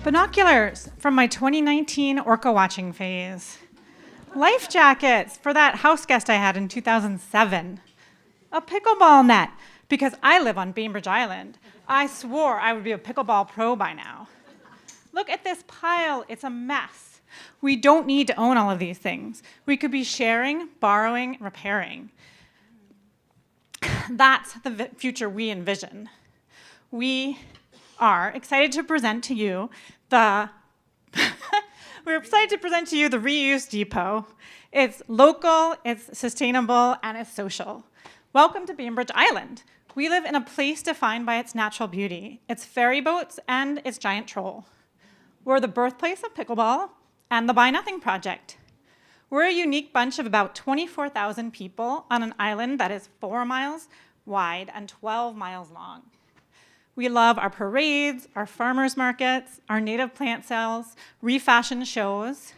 Binoculars from my 2019 orca watching phase. Life jackets for that house guest I had in 2007. A pickleball net, because I live on Bainbridge Island. I swore I would be a pickleball pro by now. Look at this pile, it's a mess. We don't need to own all of these things. We could be sharing, borrowing, repairing. That's the future we envision. We are excited to present to you the ReUse Depot. It's local, it's sustainable, and it's social. Welcome to Bainbridge Island. We live in a place defined by its natural beauty, its ferry boats, and its giant troll. We're the birthplace of pickleball and the Buy Nothing Project. We're a unique bunch of about 24,000 people on an island that is 4 miles wide and 12 miles long. We love our parades, our farmers markets, our native plant sales, refashion shows.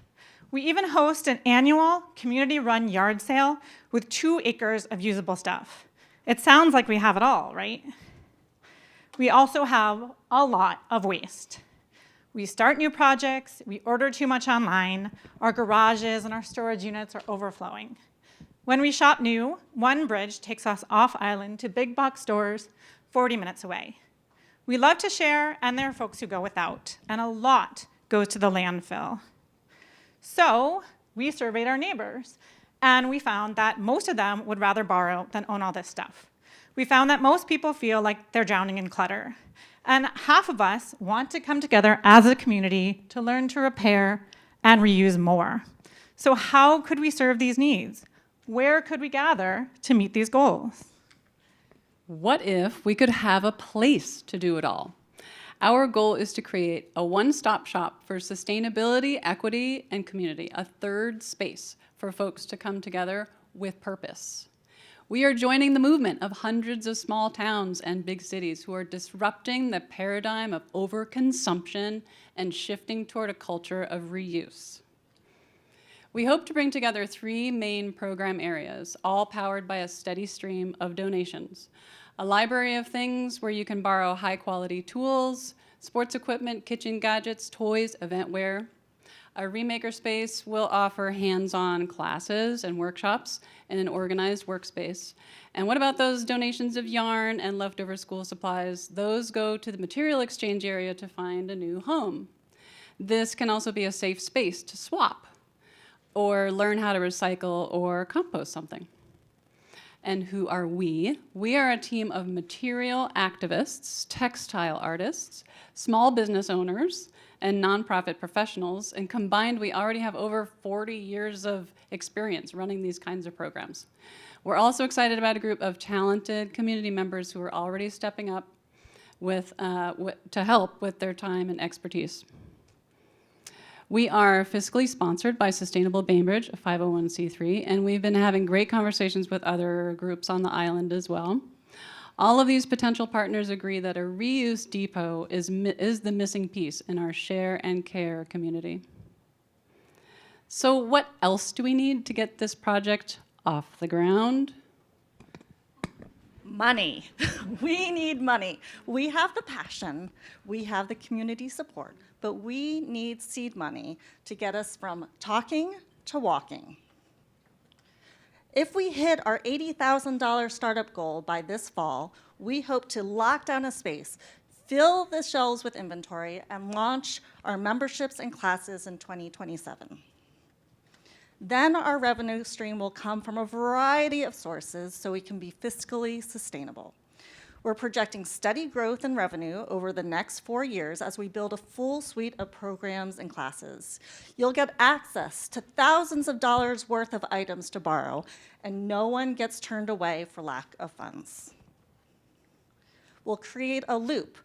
We even host an annual community-run yard sale with 2 acres of usable stuff. It sounds like we have it all, right? We also have a lot of waste. We start new projects, we order too much online, our garages and our storage units are overflowing. When we shop new, one bridge takes us off island to big box stores 40 minutes away. We love to share, and there are folks who go without, and a lot goes to the landfill. So we surveyed our neighbors, and we found that most of them would rather borrow than own all this stuff. We found that most people feel like they're drowning in clutter, and half of us want to come together as a community to learn to repair and reuse more. So how could we serve these needs? Where could we gather to meet these goals? What if we could have a place to do it all? Our goal is to create a one-stop shop for sustainability, equity, and community, a third space for folks to come together with purpose. We are joining the movement of hundreds of small towns and big cities who are disrupting the paradigm of overconsumption and shifting toward a culture of reuse. We hope to bring together 3 main program areas, all powered by a steady stream of donations. A library of things where you can borrow high-quality tools, sports equipment, kitchen gadgets, toys, eventware. A remaker space will offer hands-on classes and workshops in an organized workspace. And what about those donations of yarn and leftover school supplies? Those go to the material exchange area to find a new home. This can also be a safe space to swap or learn how to recycle or compost something. And who are we? We are a team of material activists, textile artists, small business owners, and nonprofit professionals. And combined, we already have over 40 years of experience running these kinds of programs. We're also excited about a group of talented community members who are already stepping up to help with their time and expertise. We are fiscally sponsored by Sustainable Bainbridge, a 501c3, and we've been having great conversations with other groups on the island as well. All of these potential partners agree that a ReUse depot is the missing piece in our share and care community. So what else do we need to get this project off the ground? Money. We need money. We have the passion, we have the community support, but we need seed money to get us from talking to walking. If we hit our $80,000 startup goal by this fall, we hope to lock down a space, fill the shelves with inventory, and launch our memberships and classes in 2027. Then our revenue stream will come from a variety of sources so we can be fiscally sustainable. We're projecting steady growth in revenue over the next 4 years as we build a full suite of programs and classes. You'll get access to thousands of dollars worth of items to borrow, and no one gets turned away for lack of funds. We'll create a loop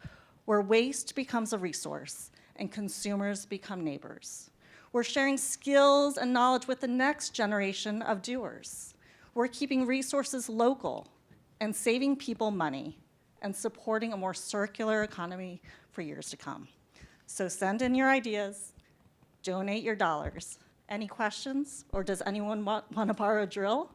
where waste becomes a resource and consumers become neighbors. We're sharing skills and knowledge with the next generation of doers. We're keeping resources local and saving people money and supporting a more circular economy for years to come. So send in your ideas, donate your dollars. Any questions? Or does anyone want to borrow a drill?